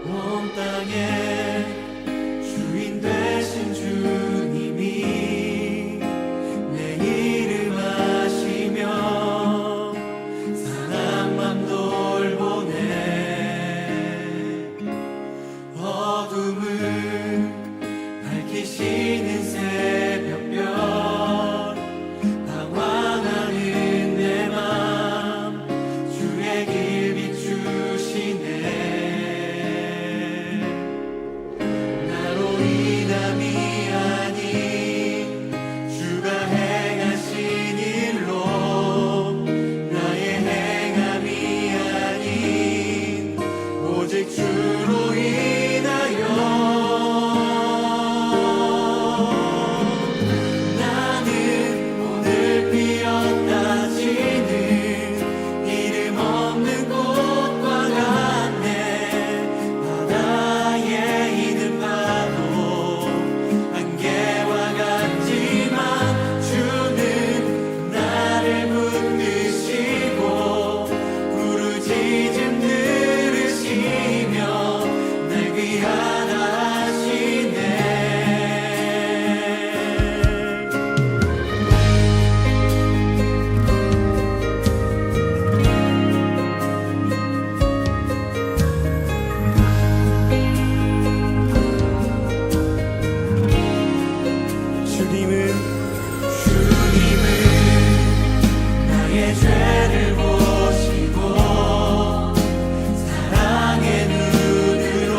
온 땅의 주인 되신 주님이 내 이름 아시며 사랑만 돌보네. 어둠을 밝히시는 새벽별 방황하는 내 맘 주의 길 비추시네. 나로 인함이 아닌 주가 행하신 일로 나의 행함이 아닌 오직 주로 인하여 나는 오늘 피었다 지는 이름 없는 꽃과 같네. 바다에 있는 파도 안개와 같지만 주는 나를 붙드시고 부르짖음 들으시며 날 귀하다 하시네. 주님은 나의 죄를 보시고 사랑의 눈으로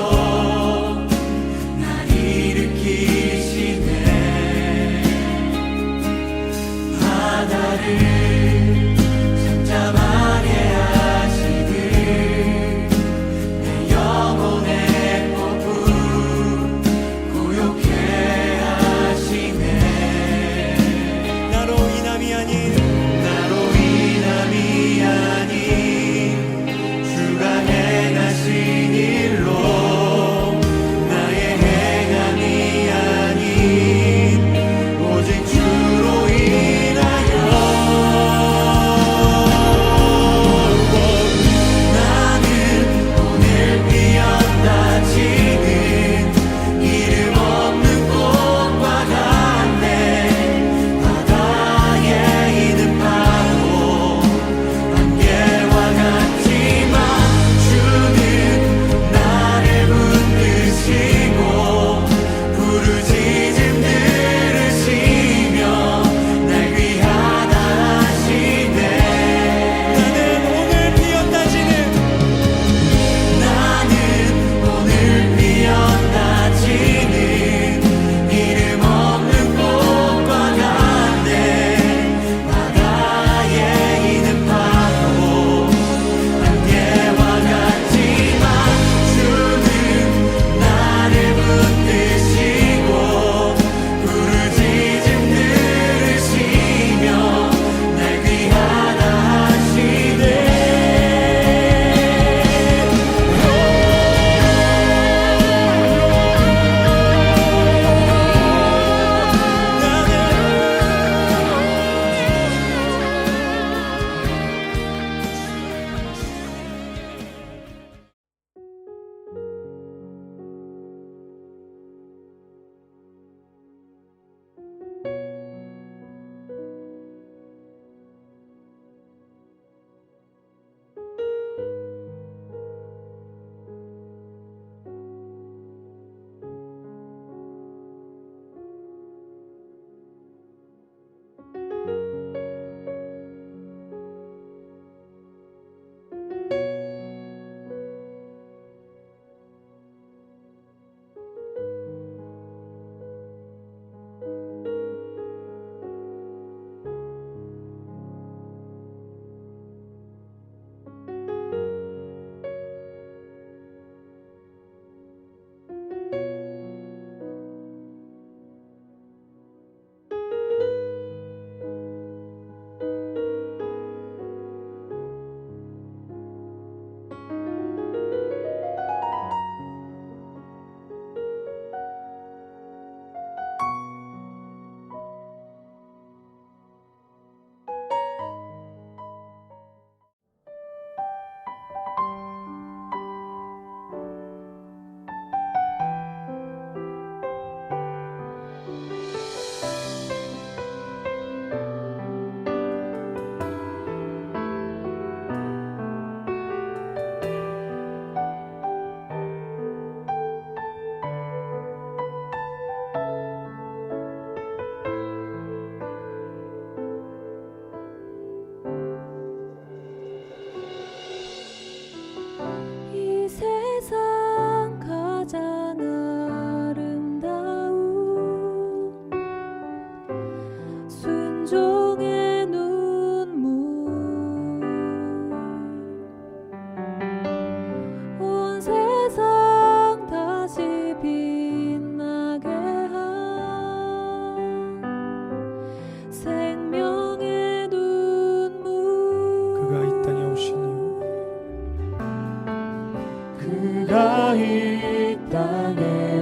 우리가 이 땅에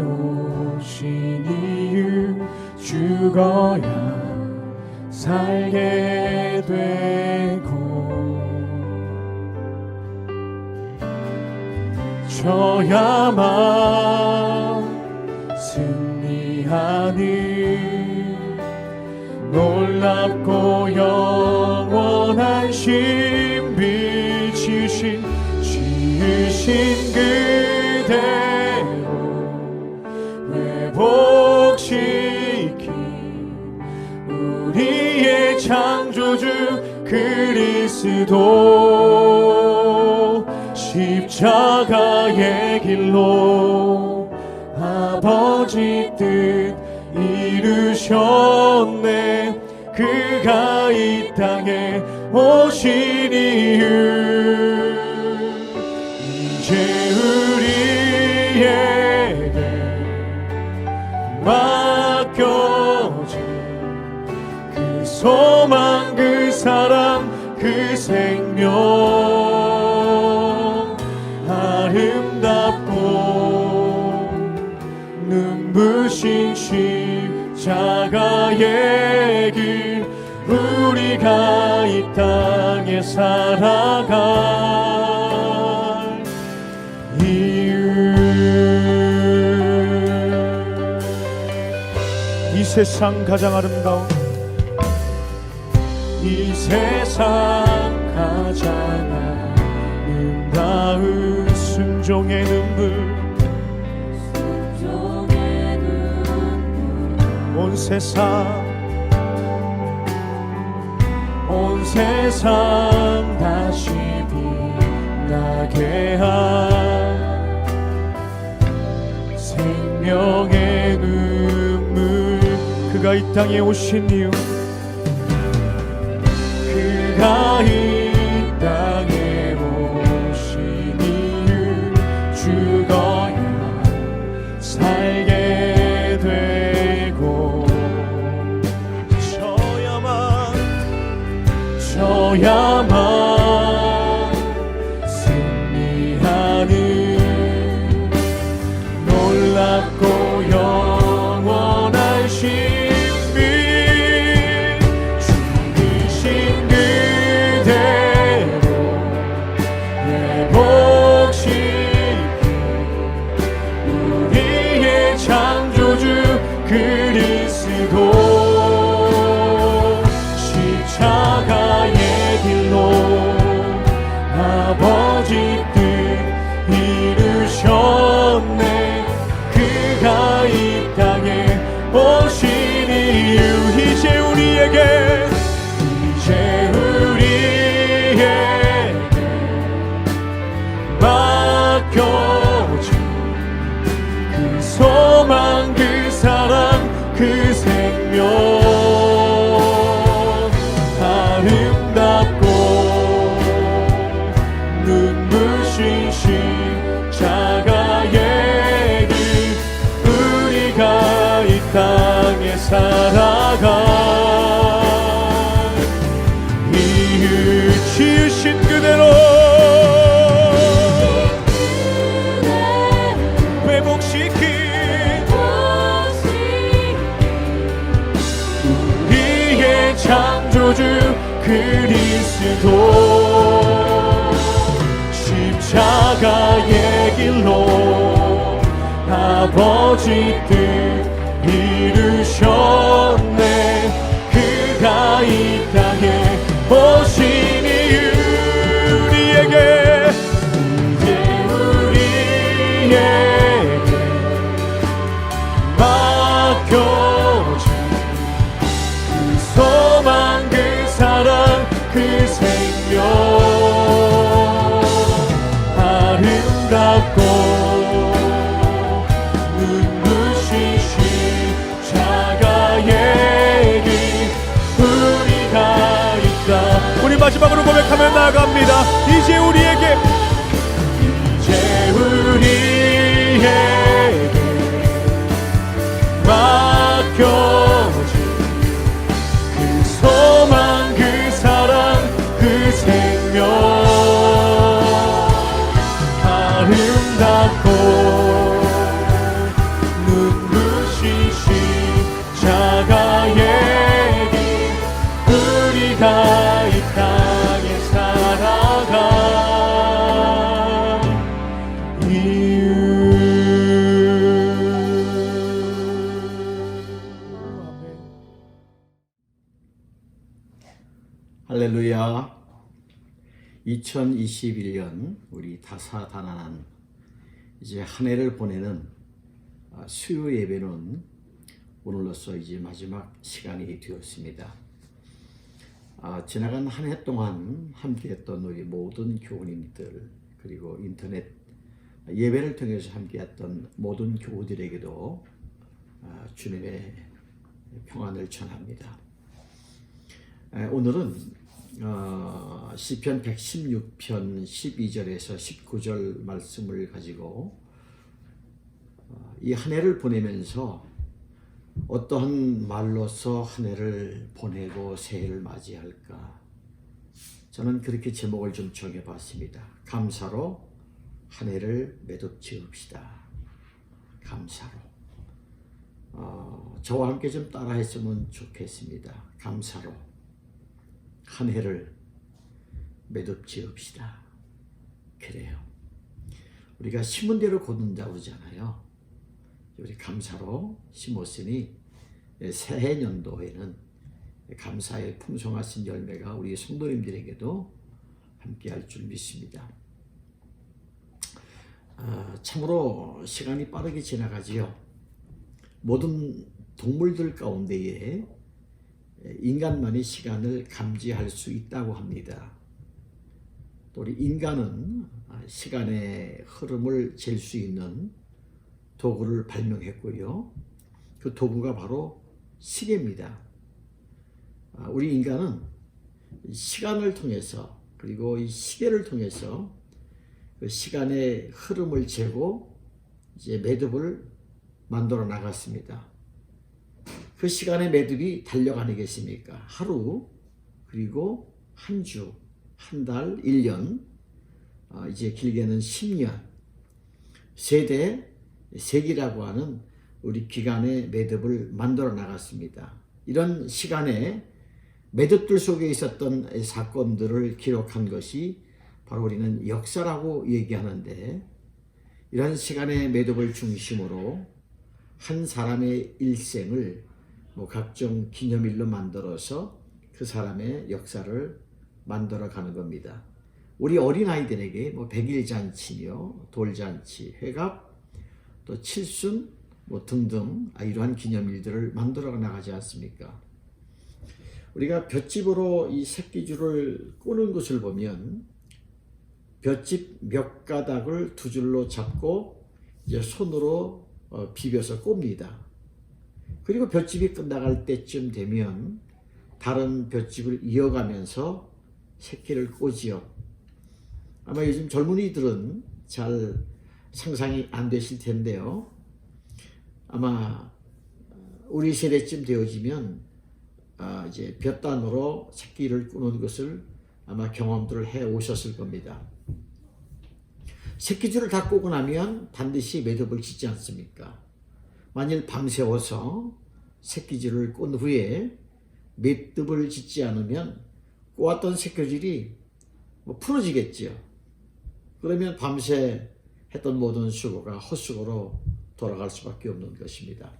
오신 이유 죽어야 살게 되고 져야만 승리하는 놀랍고 영원한 신비 지으신 그대로 회복시킨 우리의 창조주 그리스도 십자가의 길로 아버지 뜻 이루셨네. 그가 이 땅에 오신 이유 이제 우리에게 맡겨진 그 소망 그 사랑 그 생명 아름답고 눈부신 십자가의 길 우리가 이 땅에 살아갈 이유 이 세상 가장 아름다운 이 세상 가장 아름다운 순종의 눈물 온 세상 다시 빛나게 한 생명의 눈물 그가 이 땅에 오신 이유 그가 이 땅에 오신 이유 죽어야 살게 되고 져야만 승리하는 놀랍고 영원한 신비 죽으신 그대로 회복시킨 우리의 창조주 그리스도 아버지 뜻 이루셨네. 그가 이 땅에 오신 이유 이제 우리에게 맡겨진 그 소망 그 사랑 그 생명 아름답고 눈부신 십자가의 길 우리가 이 땅에 살아갈 이유 지으신 그대로 회복시킨 우리의 창조주 그리스도 십자가의 길로 아버지 뜻 이루셨네. 그가 이 땅에 오신 이유 우리에게 이제 우리에게 맡겨진 그 소망 그 사랑 그 생명 아름답고 눈부신 십자가의 길 우리가 있다. 우리 마지막으로 고백하며 나아갑니다. 이제 우리에게 맡겨진 그 소망 그 사랑 그 생명 아름답고 할렐루야. 2021년 우리 다사다난한 이제 한 해를 보내는 수요 예배는 오늘로써 이제 마지막 시간이 되었습니다. 지나간 한 해 동안 함께했던 우리 모든 교우님들, 그리고 인터넷 예배를 통해서 함께했던 모든 교우들에게도 주님의 평안을 전합니다. 오늘은 시편 116편 12절에서 19절 말씀을 가지고 이 한 해를 보내면서 어떠한 말로서 한 해를 보내고 새해를 맞이할까, 저는 그렇게 제목을 좀 정해봤습니다. 감사로 한 해를 매듭지읍시다. 감사로. 저와 함께 좀 따라했으면 좋겠습니다. 감사로 한 해를 매듭지읍시다. 그래요. 우리가 심은 대로 거둔다고 그러잖아요. 우리 감사로 심었으니 새해 연도에는 감사의 풍성하신 열매가 우리 성도님들에게도 함께할 줄 믿습니다. 참으로 시간이 빠르게 지나가지요. 모든 동물들 가운데에 인간만이 시간을 감지할 수 있다고 합니다. 또 우리 인간은 시간의 흐름을 잴 수 있는 도구를 발명했고요. 그 도구가 바로 시계입니다. 우리 인간은 시간을 통해서, 그리고 이 시계를 통해서 그 시간의 흐름을 재고 이제 매듭을 만들어 나갔습니다. 그 시간의 매듭이 달력 아니겠습니까? 하루, 그리고 한 주, 한 달, 1년, 이제 길게는 10년, 세대, 세기라고 하는 우리 기간의 매듭을 만들어 나갔습니다. 이런 시간의 매듭들 속에 있었던 사건들을 기록한 것이 바로 우리는 역사라고 얘기하는데, 이런 시간의 매듭을 중심으로 한 사람의 일생을 각종 기념일로 만들어서 그 사람의 역사를 만들어 가는 겁니다. 우리 어린아이들에게 백일잔치며 돌잔치, 회갑, 또 칠순 등등 이러한 기념일들을 만들어 나가지 않습니까? 우리가 볏짚으로 이 새끼줄을 꼬는 것을 보면 볏짚 몇 가닥을 두 줄로 잡고 이제 손으로 비벼서 꼽니다. 그리고 볏짚이 끝나갈 때쯤 되면 다른 볏짚을 이어가면서 새끼를 꼬지요. 아마 요즘 젊은이들은 잘 상상이 안 되실 텐데요. 아마 우리 세대쯤 되어지면 이제 볏단으로 새끼를 꾸는 것을 아마 경험들을 해 오셨을 겁니다. 새끼줄을 다 꼬고 나면 반드시 매듭을 짓지 않습니까? 만일 밤새워서 새끼줄을 꼰 후에 매듭을 짓지 않으면 꼬았던 새끼줄이 풀어지겠죠. 그러면 밤새 했던 모든 수고가 헛수고로 돌아갈 수밖에 없는 것입니다.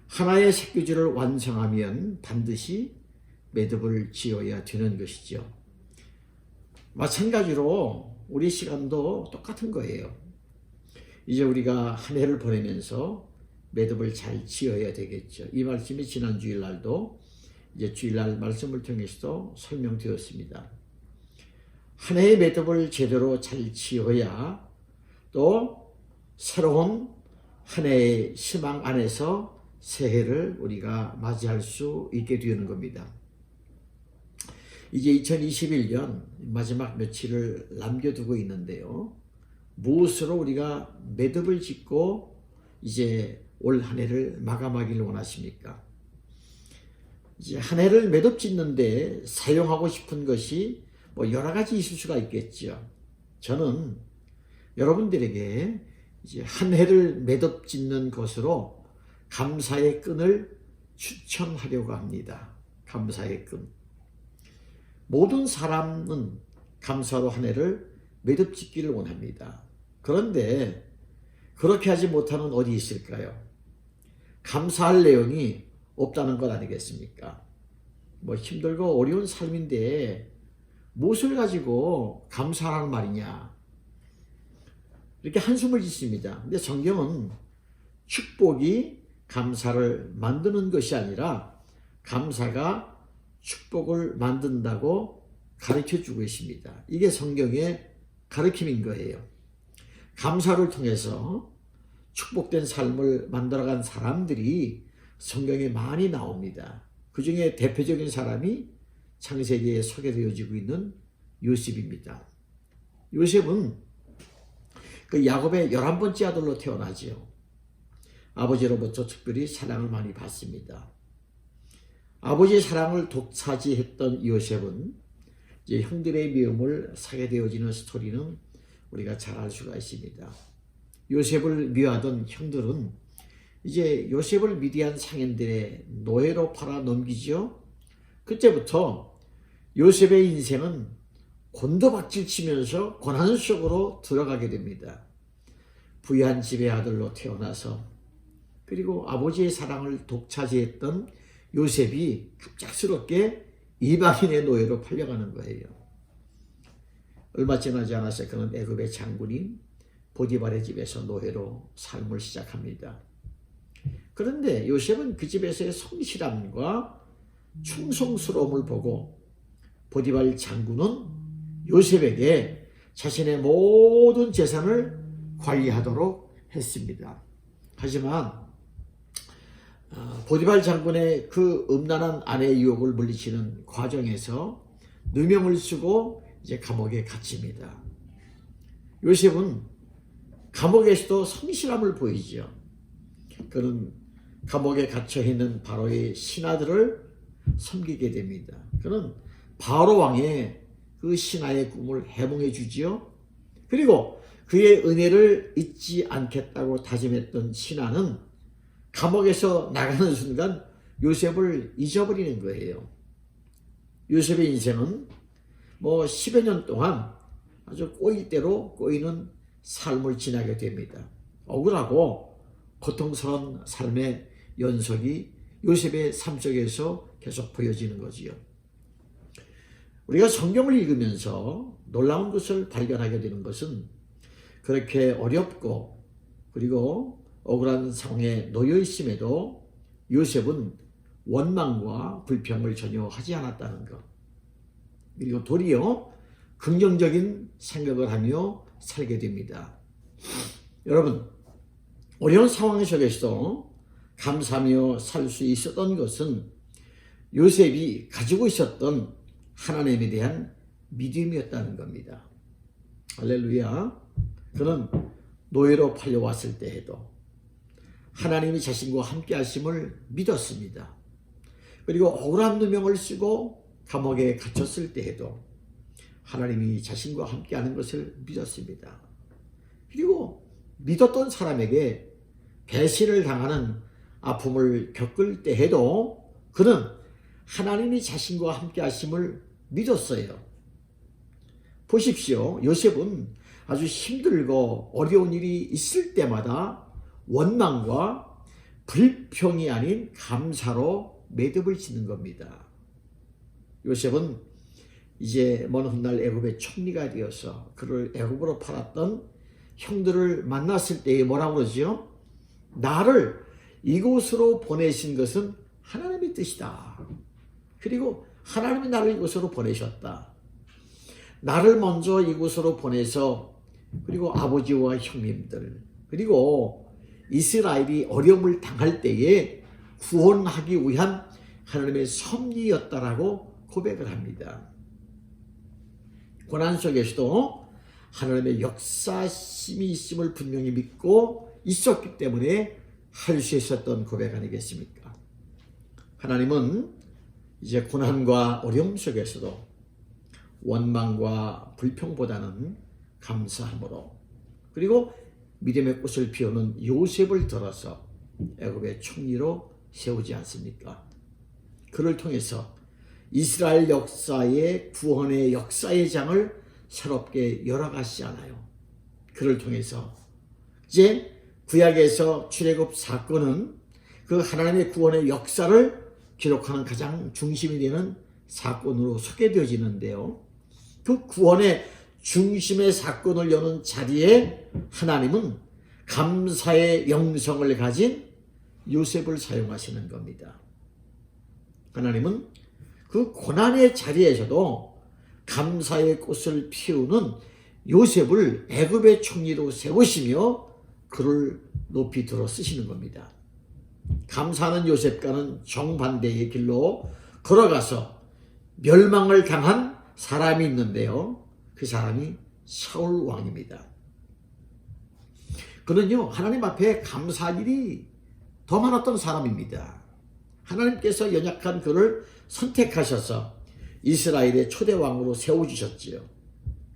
하나의 새끼줄을 완성하면 반드시 매듭을 지어야 되는 것이죠. 마찬가지로 우리 시간도 똑같은 거예요. 이제 우리가 한 해를 보내면서 매듭을 잘 지어야 되겠죠. 이 말씀이 지난 주일날도 이제 주일날 말씀을 통해서도 설명되었습니다. 한 해의 매듭을 제대로 잘 지어야 또 새로운 한 해의 희망 안에서 새해를 우리가 맞이할 수 있게 되는 겁니다. 이제 2021년 마지막 며칠을 남겨두고 있는데요. 무엇으로 우리가 매듭을 짓고 이제 올 한 해를 마감하기를 원하십니까? 이제 한 해를 매듭 짓는데 사용하고 싶은 것이 여러 가지 있을 수가 있겠죠. 저는 여러분들에게 이제 한 해를 매듭 짓는 것으로 감사의 끈을 추천하려고 합니다. 감사의 끈. 모든 사람은 감사로 한 해를 매듭 짓기를 원합니다. 그런데 그렇게 하지 못하는 어디 있을까요? 감사할 내용이 없다는 것 아니겠습니까? 뭐 힘들고 어려운 삶인데 무엇을 가지고 감사하라는 말이냐, 이렇게 한숨을 짓습니다. 근데 성경은 축복이 감사를 만드는 것이 아니라 감사가 축복을 만든다고 가르쳐주고 있습니다. 이게 성경의 가르침인 거예요. 감사를 통해서 축복된 삶을 만들어간 사람들이 성경에 많이 나옵니다. 그 중에 대표적인 사람이 창세기에 소개되어지고 있는 요셉입니다. 요셉은 그 야곱의 11번째 아들로 태어나지요. 아버지로부터 특별히 사랑을 많이 받습니다. 아버지의 사랑을 독차지했던 요셉은 이제 형들의 미움을 사게 되어지는 스토리는 우리가 잘 알 수가 있습니다. 요셉을 미워하던 형들은 이제 요셉을 미디안 상인들의 노예로 팔아 넘기죠. 그때부터 요셉의 인생은 곤도박질 치면서 고난 속으로 들어가게 됩니다. 부유한 집의 아들로 태어나서 그리고 아버지의 사랑을 독차지했던 요셉이 갑작스럽게 이방인의 노예로 팔려가는 거예요. 얼마 지나지 않아서 그는 애굽의 장군인 보디발의 집에서 노예로 삶을 시작합니다. 그런데 요셉은 그 집에서의 성실함과 충성스러움을 보고 보디발 장군은 요셉에게 자신의 모든 재산을 관리하도록 했습니다. 하지만 보디발 장군의 그 음란한 아내의 유혹을 물리치는 과정에서 누명을 쓰고 이제 감옥에 갇힙니다. 요셉은 감옥에서도 성실함을 보이죠. 그는 감옥에 갇혀 있는 바로의 신하들을 섬기게 됩니다. 그는 바로 왕의 그 신하의 꿈을 해몽해 주지요. 그리고 그의 은혜를 잊지 않겠다고 다짐했던 신하는 감옥에서 나가는 순간 요셉을 잊어버리는 거예요. 요셉의 인생은 뭐 10여 년 동안 아주 꼬이대로 꼬이는 삶을 지나게 됩니다. 억울하고 고통스러운 삶의 연속이 요셉의 삶 속에서 계속 보여지는 거지요. 우리가 성경을 읽으면서 놀라운 것을 발견하게 되는 것은 그렇게 어렵고 그리고 억울한 상황에 놓여 있음에도 요셉은 원망과 불평을 전혀 하지 않았다는 것. 그리고 도리어 긍정적인 생각을 하며 살게 됩니다. 여러분, 어려운 상황 속에서 감사하며 살 수 있었던 것은 요셉이 가지고 있었던 하나님에 대한 믿음이었다는 겁니다. 할렐루야. 그는 노예로 팔려왔을 때에도 하나님이 자신과 함께 하심을 믿었습니다. 그리고 억울한 누명을 쓰고 감옥에 갇혔을 때에도 하나님이 자신과 함께 하는 것을 믿었습니다. 그리고 믿었던 사람에게 배신을 당하는 아픔을 겪을 때에도 그는 하나님이 자신과 함께 하심을 믿었어요. 보십시오. 요셉은 아주 힘들고 어려운 일이 있을 때마다 원망과 불평이 아닌 감사로 매듭을 짓는 겁니다. 요셉은 이제 먼 훗날 애굽의 총리가 되어서 그를 애굽으로 팔았던 형들을 만났을 때에 뭐라고 그러죠? 나를 이곳으로 보내신 것은 하나님의 뜻이다. 그리고 하나님이 나를 이곳으로 보내셨다. 나를 먼저 이곳으로 보내서 그리고 아버지와 형님들 그리고 이스라엘이 어려움을 당할 때에 구원하기 위한 하나님의 섭리였다라고 고백을 합니다. 고난 속에서도 하나님의 역사심이 있음을 분명히 믿고 있었기 때문에 할 수 있었던 고백 아니겠습니까? 하나님은 이제 고난과 어려움 속에서도 원망과 불평보다는 감사함으로 그리고 믿음의 꽃을 피우는 요셉을 들어서 애굽의 총리로 세우지 않습니까? 그를 통해서 이스라엘 역사의 구원의 역사의 장을 새롭게 열어가시지 않아요. 그를 통해서 이제 구약에서 출애굽 사건은 그 하나님의 구원의 역사를 기록하는 가장 중심이 되는 사건으로 소개되어지는데요. 그 구원의 중심의 사건을 여는 자리에 하나님은 감사의 영성을 가진 요셉을 사용하시는 겁니다. 하나님은 그 고난의 자리에서도 감사의 꽃을 피우는 요셉을 애굽의 총리로 세우시며 그를 높이 들어 쓰시는 겁니다. 감사하는 요셉과는 정반대의 길로 걸어가서 멸망을 당한 사람이 있는데요. 그 사람이 사울 왕입니다. 그는요, 하나님 앞에 감사할 일이 더 많았던 사람입니다. 하나님께서 연약한 그를 선택하셔서 이스라엘의 초대 왕으로 세워주셨지요.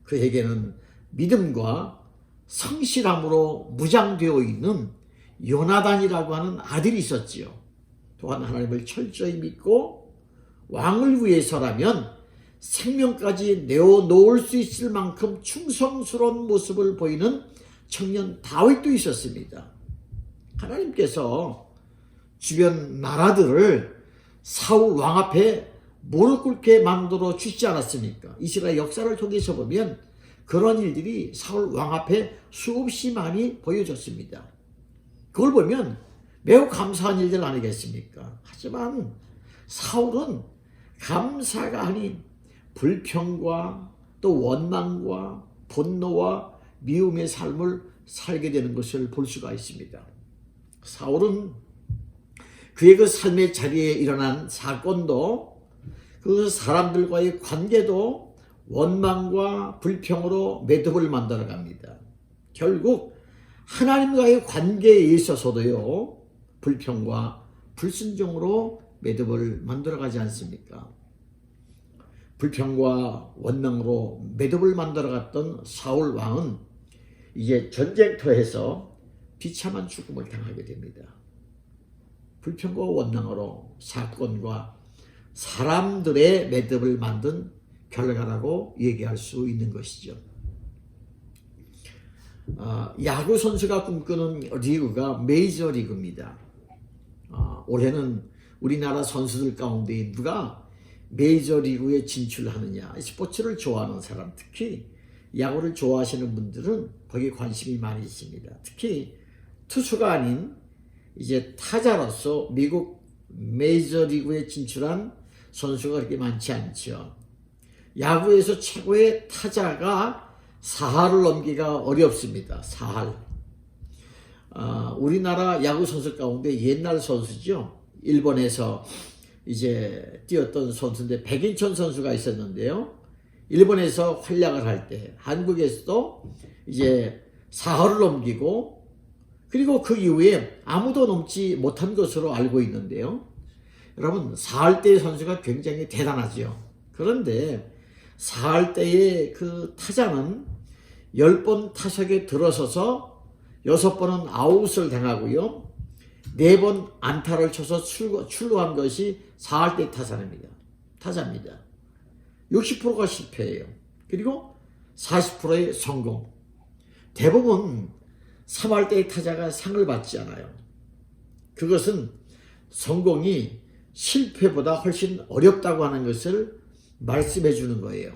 그에게는 믿음과 성실함으로 무장되어 있는 요나단이라고 하는 아들이 있었지요. 또한 하나님을 철저히 믿고 왕을 위해서라면 생명까지 내어놓을 수 있을 만큼 충성스러운 모습을 보이는 청년 다윗도 있었습니다. 하나님께서 주변 나라들을 사울 왕 앞에 무릎 꿇게 만들어 주시지 않았습니까? 이스라엘 역사를 통해서 보면 그런 일들이 사울 왕 앞에 수없이 많이 보여졌습니다. 그걸 보면 매우 감사한 일들 아니겠습니까? 하지만 사울은 감사가 아닌 불평과 또 원망과 분노와 미움의 삶을 살게 되는 것을 볼 수가 있습니다. 사울은 그의 그 삶의 자리에 일어난 사건도 그 사람들과의 관계도 원망과 불평으로 매듭을 만들어 갑니다. 결국 하나님과의 관계에 있어서도요, 불평과 불순종으로 매듭을 만들어 가지 않습니까? 불평과 원망으로 매듭을 만들어 갔던 사울 왕은 이제 전쟁터에서 비참한 죽음을 당하게 됩니다. 불평과 원망으로 사건과 사람들의 매듭을 만든 결과라고 얘기할 수 있는 것이죠. 야구 선수가 꿈꾸는 리그가 메이저리그입니다. 올해는 우리나라 선수들 가운데 누가 메이저리그에 진출하느냐, 스포츠를 좋아하는 사람, 특히 야구를 좋아하시는 분들은 거기에 관심이 많이 있습니다. 특히 투수가 아닌 이제 타자로서 미국 메이저리그에 진출한 선수가 그렇게 많지 않죠. 야구에서 최고의 타자가 사할을 넘기가 어렵습니다. 사할. 우리나라 야구 선수 가운데 옛날 선수죠. 일본에서 이제 뛰었던 선수인데 백인천 선수가 있었는데요. 일본에서 활약을 할 때 한국에서도 이제 사할을 넘기고 그리고 그 이후에 아무도 넘지 못한 것으로 알고 있는데요. 여러분, 사할대의 선수가 굉장히 대단하죠. 그런데 사할대의 그 타자는 10번 타석에 들어서서 6번은 아웃을 당하고요. 4번 안타를 쳐서 출루한 것이 사할대 타자입니다. 60%가 실패예요. 그리고 40%의 성공. 대부분 3할대의 타자가 상을 받지 않아요. 그것은 성공이 실패보다 훨씬 어렵다고 하는 것을 말씀해 주는 거예요.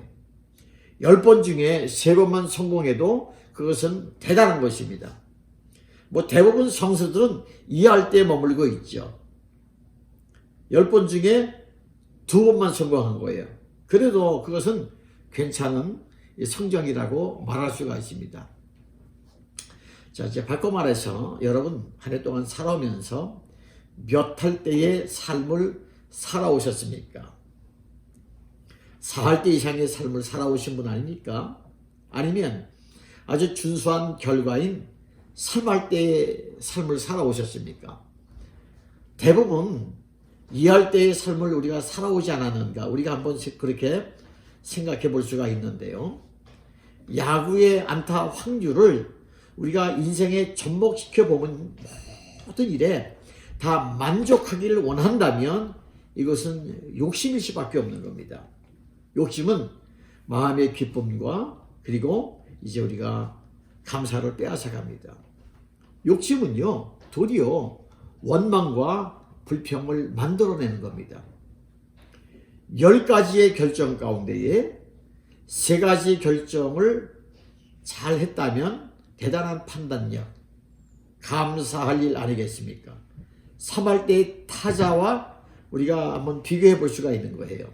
10번 중에 3번만 성공해도 그것은 대단한 것입니다. 대부분 선수들은 2할대에 머물고 있죠. 10번 중에 2번만 성공한 거예요. 그래도 그것은 괜찮은 성적이라고 말할 수가 있습니다. 자, 이제 바꿔 말해서 여러분 한 해 동안 살아오면서 몇 할대의 삶을 살아오셨습니까? 4할대 이상의 삶을 살아오신 분 아닙니까? 아니면 아주 준수한 결과인 3할대의 삶을 살아오셨습니까? 대부분 2할대의 삶을 우리가 살아오지 않았는가? 우리가 한번 그렇게 생각해 볼 수가 있는데요. 야구의 안타 확률을 우리가 인생에 접목시켜 보면 모든 일에 다 만족하기를 원한다면 이것은 욕심일 수밖에 없는 겁니다. 욕심은 마음의 기쁨과 그리고 이제 우리가 감사를 빼앗아 갑니다. 욕심은요, 도리어 원망과 불평을 만들어내는 겁니다. 10가지의 결정 가운데에 3가지 결정을 잘 했다면 대단한 판단력, 감사할 일 아니겠습니까? 3할 때의 타자와 우리가 한번 비교해 볼 수가 있는 거예요.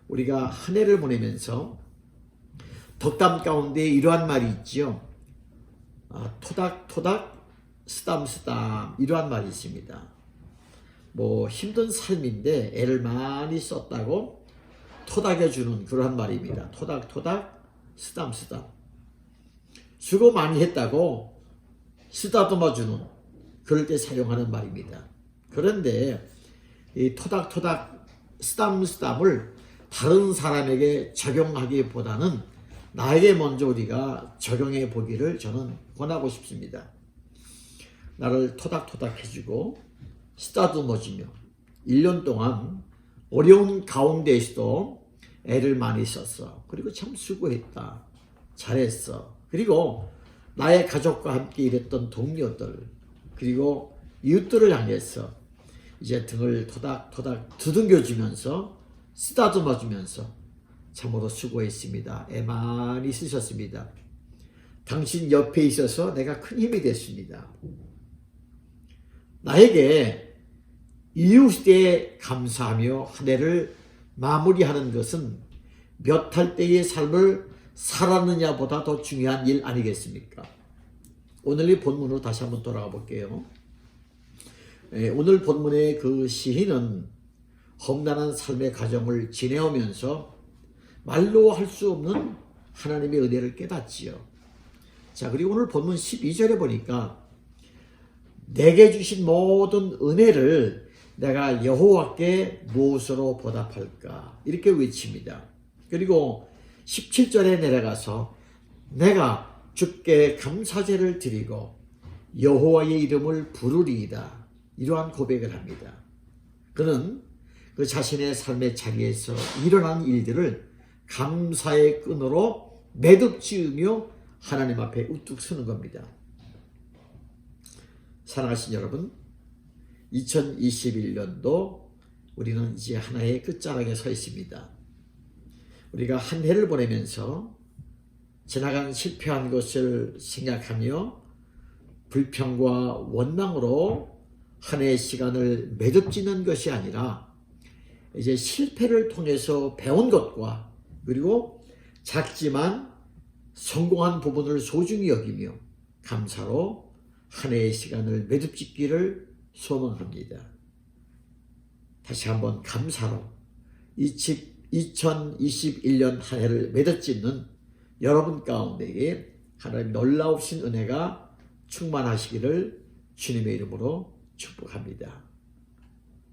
우리가 한 해를 보내면서 덕담 가운데 이러한 말이 있죠. 토닥토닥 쓰담쓰담 이러한 말이 있습니다. 뭐 힘든 삶인데 애를 많이 썼다고 토닥여주는 그러한 말입니다. 토닥토닥 쓰담쓰담. 수고 많이 했다고 쓰다듬어주는 그럴 때 사용하는 말입니다. 그런데 이 토닥토닥 쓰담쓰담을 다른 사람에게 적용하기보다는 나에게 먼저 우리가 적용해 보기를 저는 권하고 싶습니다. 나를 토닥토닥 해주고 쓰다듬어주며 1년 동안 어려운 가운데에서도 애를 많이 썼어. 그리고 참 수고했다. 잘했어. 그리고 나의 가족과 함께 일했던 동료들 그리고 이웃들을 향해서 이제 등을 토닥토닥 두둥겨주면서 쓰다듬어주면서 참으로 수고했습니다. 애 많이 쓰셨습니다. 당신 옆에 있어서 내가 큰 힘이 됐습니다. 나에게 이웃에 감사하며 한 해를 마무리하는 것은 몇 할 때의 삶을 살았느냐보다 더 중요한 일 아니겠습니까? 오늘 이 본문으로 다시 한번 돌아가 볼게요. 오늘 본문의 그 시인은 험난한 삶의 과정을 지내오면서 말로 할 수 없는 하나님의 은혜를 깨닫지요. 자, 그리고 오늘 본문 12절에 보니까 내게 주신 모든 은혜를 내가 여호와께 무엇으로 보답할까 이렇게 외칩니다. 그리고 17절에 내려가서 내가 주께 감사제를 드리고 여호와의 이름을 부르리이다 이러한 고백을 합니다. 그는 그 자신의 삶의 자리에서 일어난 일들을 감사의 끈으로 매듭 지으며 하나님 앞에 우뚝 서는 겁니다. 사랑하신 여러분, 2021년도 우리는 이제 하나의 끝자락에 서 있습니다. 우리가 한 해를 보내면서 지나간 실패한 것을 생각하며 불평과 원망으로 한 해의 시간을 매듭짓는 것이 아니라 이제 실패를 통해서 배운 것과 그리고 작지만 성공한 부분을 소중히 여기며 감사로 한 해의 시간을 매듭짓기를 소망합니다. 다시 한번 감사로 2021년 한 해를 매듭짓는 여러분 가운데에 하나님 놀라우신 은혜가 충만하시기를 주님의 이름으로 축복합니다.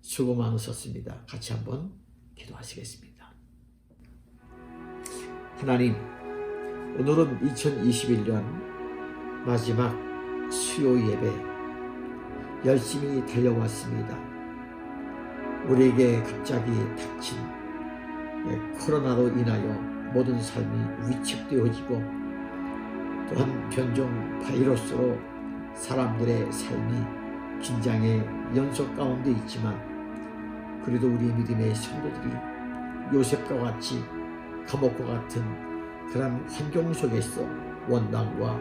수고 많으셨습니다. 같이 한번 기도하시겠습니다. 하나님, 오늘은 2021년 마지막 수요 예배 열심히 달려왔습니다. 우리에게 갑자기 닥친 코로나로 인하여 모든 삶이 위축되어지고 또한 변종 바이러스로 사람들의 삶이 긴장의 연속 가운데 있지만 그래도 우리 믿음의 성도들이 요셉과 같이 감옥과 같은 그런 환경 속에서 원망과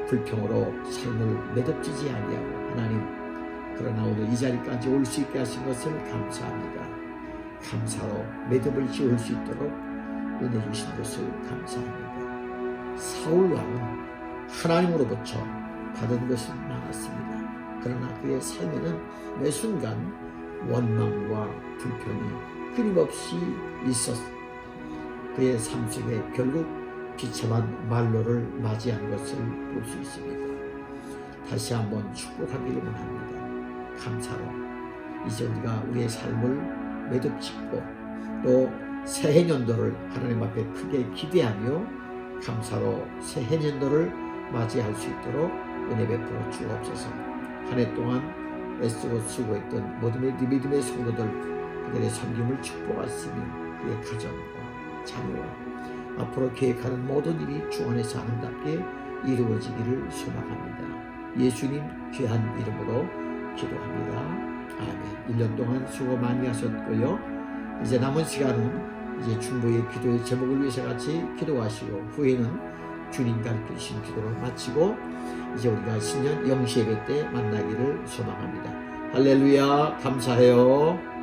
불평으로 삶을 매듭지지 아니하고 하나님, 그러나 오늘 이 자리까지 올 수 있게 하신 것을 감사합니다. 감사로 매듭을 지을 수 있도록 은혜 주신 것을 감사합니다. 사울 왕은 하나님으로부터 받은 것은 많았습니다. 그러나 그의 삶에는 매 순간 원망과 불평이 끊임없이 있었습니다. 그의 삶 속에 결국 비참한 말로를 맞이한 것을 볼 수 있습니다. 다시 한번 축복하기를 원합니다. 감사로 이제 우리가 우리의 삶을 매듭짓고 또 새해년도를 하나님 앞에 크게 기대하며 감사로 새해년도를 맞이할 수 있도록 은혜 베풀어 주옵소서. 한 해 동안 애쓰고 수고했던 모든 믿음의 성도들 그들의 섬김을 축복하시며 그의 가정과 자녀와 앞으로 계획하는 모든 일이 주 안에서 아름답게 이루어지기를 소망합니다. 예수님 귀한 이름으로 기도합니다. 아멘. 1년 동안 수고 많이 하셨고요. 이제 남은 시간은 이제 충분히 기도의 제목을 위해서 같이 기도하시고 후에는 주님 가르쳐 주신 기도로 마치고 이제 우리가 신년 영시 예배 때 만나기를 소망합니다. 할렐루야. 감사해요.